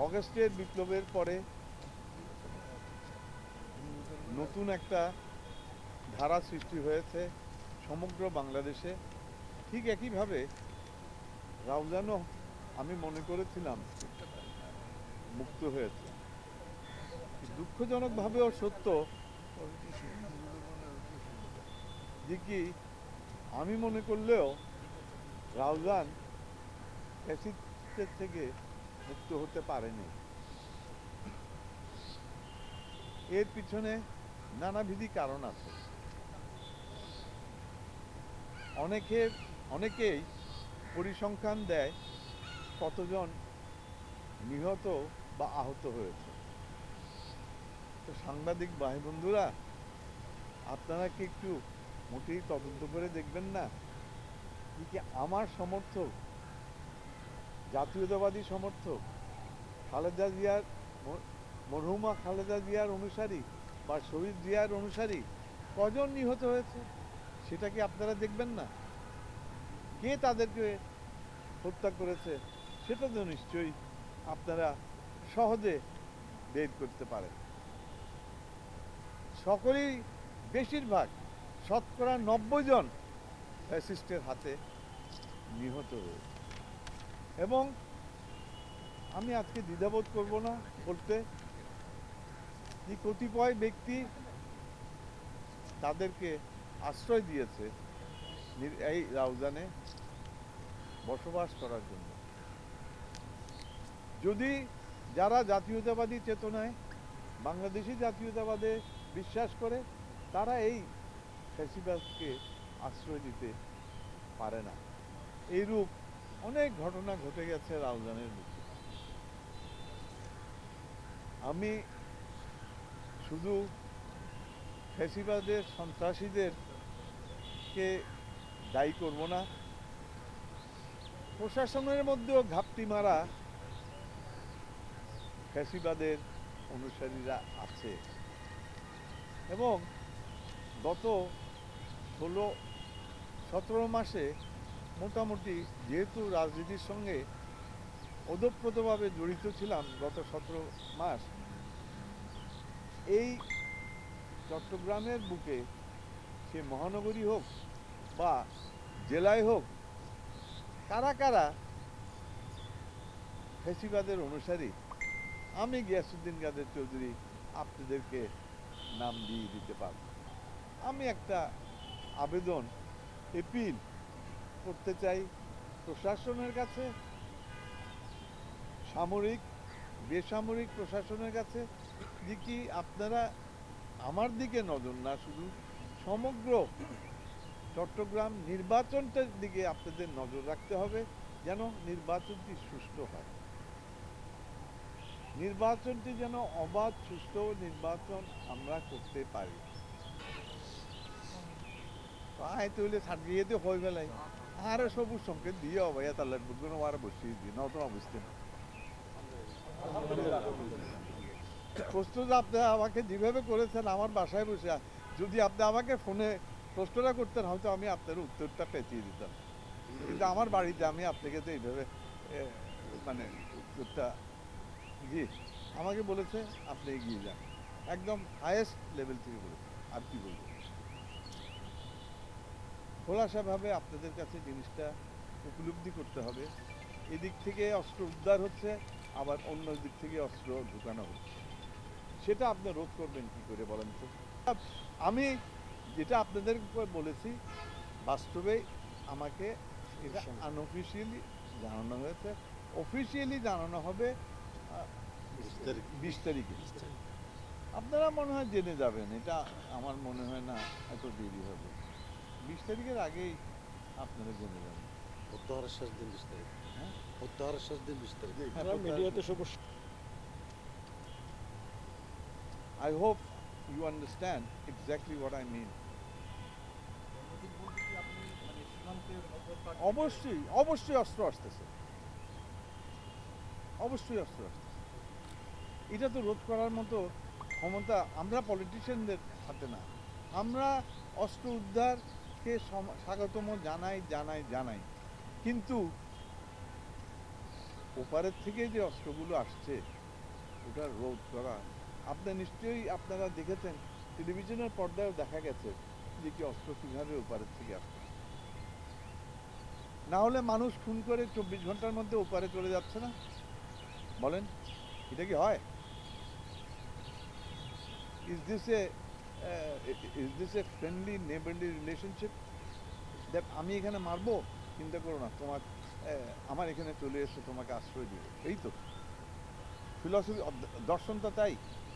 অগস্টের বিপ্লবের পরে নতুন একটা ধারা সৃষ্টি হয়েছে সমগ্র বাংলাদেশে। ঠিক একইভাবে রাউজানও আমি মনে করেছিলাম মুক্ত হয়েছে। দুঃখজনকভাবেও সত্য যে কি আমি মনে করলেও রাউজান ফ্যাসিস্টের থেকে মুক্ত হতে পারেনি। এর পিছনে নানাবিধি কারণ আছে। অনেকেই পরিসংখ্যান দেয় কতজন নিহত বা আহত হয়েছে। তো সাংবাদিক ভাই বন্ধুরা, আপনারা কি একটু মোটেই তদন্ত করে দেখবেন না কি আমার সমর্থক, জাতীয়তাবাদী সমর্থক, খালেদা জিয়ার, মরহুমা খালেদা জিয়ার অনুসারী বা শহীদ জিয়ার অনুসারী কজন নিহত হয়েছে সেটা কি আপনারা দেখবেন না? কে তাদেরকে হত্যা করেছে সেটা তো নিশ্চয়ই আপনারা সহজে বের করতে পারেন। সকলেই, বেশিরভাগ, শতকরা 90 জন ফ্যাসিস্টের হাতে নিহত হয়েছে। এবং আমি আজকে দ্বিধাবোধ করব না বলতে যে কতিপয় ব্যক্তি তাদেরকে আশ্রয় দিয়েছে এই রাউজানে বসবাস করার জন্য। যদি যারা জাতীয়তাবাদী চেতনায়, বাংলাদেশি জাতীয়তাবাদে বিশ্বাস করে, তারা এই ফ্যাসিবাদকে আশ্রয় দিতে পারে না। এইরূপ অনেক ঘটনা ঘটে গেছে রাউজানের বুকে। আমি শুধু ফ্যাসিবাদের সন্ত্রাসীদেরকে দায়ী করব না, প্রশাসনের মধ্যেও ঘাপটি মারা ফ্যাসিবাদের অনুসারীরা আছে। এবং গত 16-17 মাসে মোটামুটি, যেহেতু রাজনীতির সঙ্গে ওতপ্রোতভাবে জড়িত ছিলাম গত 17 মাস, এই চট্টগ্রামের বুকে, সে মহানগরী হোক বা জেলায় হোক, কারা কারা ফ্যাসিবাদের অনুসারী, আমি গিয়াসউদ্দিন কাদের চৌধুরী আপনাদেরকে নাম দিয়ে দিতে পারব। আমি একটা আবেদন, এপিল করতে চাই প্রশাসনের কাছে, সামরিক, বেসামরিক প্রশাসনের কাছে, যে কি আপনারা আমার দিকে নজর না, শুধু সমগ্র চট্টগ্রাম নির্বাচনটার দিকে আপনাদের নজর রাখতে হবে, যেন নির্বাচনটি সুষ্ঠু হয়, নির্বাচনটি যেন অবাধ সুষ্ঠু নির্বাচন আমরা করতে পারি। আয় তৈলে সাজিয়ে হয়ে গেলাই আর সবুজ সংকেত দিয়ে ভাইয়া তার বুঝবেন আর বসিয়ে দিই নতুন অবস্থা। প্রশ্নটা আপনি আমাকে যেভাবে করেছেন আমার বাসায় বসে, যদি আপনি আমাকে ফোনে প্রশ্নটা করতেন হয়তো আমি আপনার উত্তরটা পেঁচিয়ে দিতাম, কিন্তু আমার বাড়িতে আমি আপনাকে তো এইভাবে মানে উত্তরটা, জি, আমাকে বলেছে আপনি এগিয়ে যান, একদম হায়েস্ট লেভেল থেকে বলেছে। আর কি বলবো, খোলাসাভাবে আপনাদের কাছে জিনিসটা উপলব্ধি করতে হবে। এদিক থেকে অস্ত্র উদ্ধার হচ্ছে, আবার অন্য দিক থেকে অস্ত্র ঢুকানো হচ্ছে, সেটা আপনি রোধ করবেন কি করে বলেন তো? আমি যেটা আপনাদের বলেছি, বাস্তবে আমাকে এটা আনঅফিসিয়ালি জানানো হয়েছে, অফিসিয়ালি জানানো হবে 20 তারিখে। আপনারা মনে হয় জেনে যাবেন, এটা আমার মনে হয় না এত দেরি হবে। 20 তারিখের আগেই আপনারা জেনে যাবেন। প্রত্যাহারের শেষ দিন 20 তারিখ। হ্যাঁ, প্রত্যাহারের শেষ দিন 20 তারিখ। মিডিয়াতে সব। I hope you understand exactly what I mean. অবশ্যই অবশ্যই অস্ত্র আসতেছে, অবশ্যই অস্ত্র আসতেছে। এটা তো রোধ করার মতো ক্ষমতা আমরা পলিটিশিয়ানদের হাতে না। আমরা অস্ত্র উদ্ধারকে স্বাগতম জানাই জানাই জানাই, কিন্তু ওপারের থেকে যে অস্ত্রগুলো আসছে ওটা রোধ করা, আপনি নিশ্চয়ই আপনারা দেখেছেন টেলিভিশনের পর্দায় দেখা গেছে যে কি অস্ত্র কিভাবে ওপারের থেকে আসছে। না হলে মানুষ খুন করে 24 ঘন্টার মধ্যে ওপারে চলে যাচ্ছে না? বলেন, এটা কি হয়? Is this a friendly neighbourly relationship that আমি এখানে মারবো, চিন্তা করো না, তোমার আমার এখানে চলে এসে তোমাকে আশ্রয় দিব, এই তো ফিলসফি, দর্শনটা তাই।